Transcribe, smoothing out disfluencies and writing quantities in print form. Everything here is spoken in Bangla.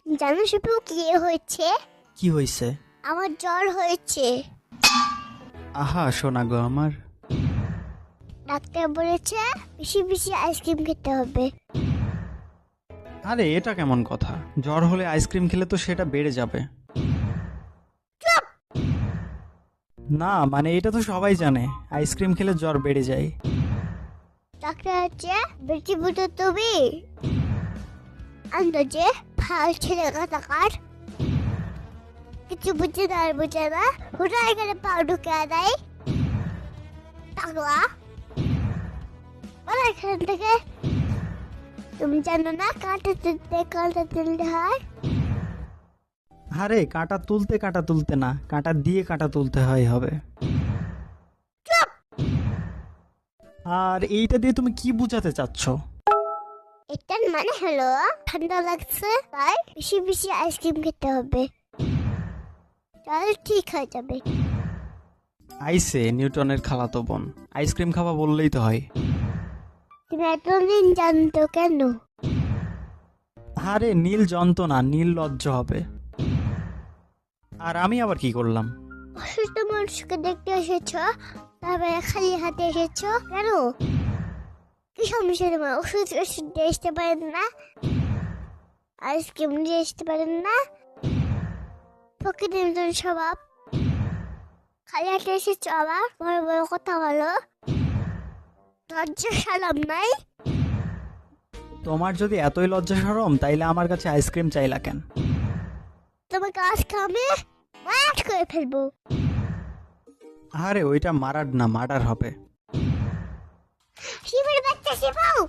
জানো শিপু কি হয়েছে? কি হয়েছে? আমার জ্বর হয়েছে। আহা শোনা গো আমার। ডাক্তার বলেছে বেশি বেশি আইসক্রিম খেতে হবে। আরে এটা কেমন কথা? জ্বর হলে আইসক্রিম খেলে তো সেটা বেড়ে যাবে। না মানে এটা তো সবাই জানে, আইসক্রিম খেলে জ্বর বেড়ে যায়। ডাক্তার হচ্ছে বেশি বুঝো তুমি আন্দাজে ফাল ছেলে কাটাকার কিছু বুঝে না আর বুঝে না হুটাই করে পা ঢুকে দেয় পাগলা বলো এখান থেকে। তুমি জানো না কাঁটা তুলতে হয়। আরে কাঁটা তুলতে না, কাঁটা দিয়ে কাঁটা তুলতে হবে। আর এইটা দিয়ে তুমি কি বোঝাতে চাচ্ছ? এটার মানে হলো ঠান্ডা লাগছে তাই বেশি বেশি আইসক্রিম খেতে হবে, তাহলে ঠিক হয়ে যাবে। আইসে নিউটনের খালাতো বোন, আইসক্রিম খাওয়া বললেই তো হয়। তুমি এতদিন জানতো কেন? আরে নীল যন্ত্রণা, নীল লজ্জা হবে। আর আমি আবার কি করলাম? অসুস্থ মানুষকে দেখতে এসেছো, তারপরে খালি হাতে এসেছো কেন? কি সমস্যা তোমার? ওষুধ ওষুধ দিয়ে আসতে পারেন না, আইসক্রিম দিয়ে আসতে পারেন না? প্রকৃতির মতন স্বভাব, খালি হাতে এসেছো আবার বড় বড় কথা বলো, লজ্জা সালাম নাই? তোমার যদি এতই লজ্জা শরম তাইলে আমার কাছে আইসক্রিম চাইলা কেন? তোমাকে আজকে আমি মারাট করে ফেলবো। আরে ওইটা মারার না, মার্ডার হবে। শিবের বাচ্চা শিবাও।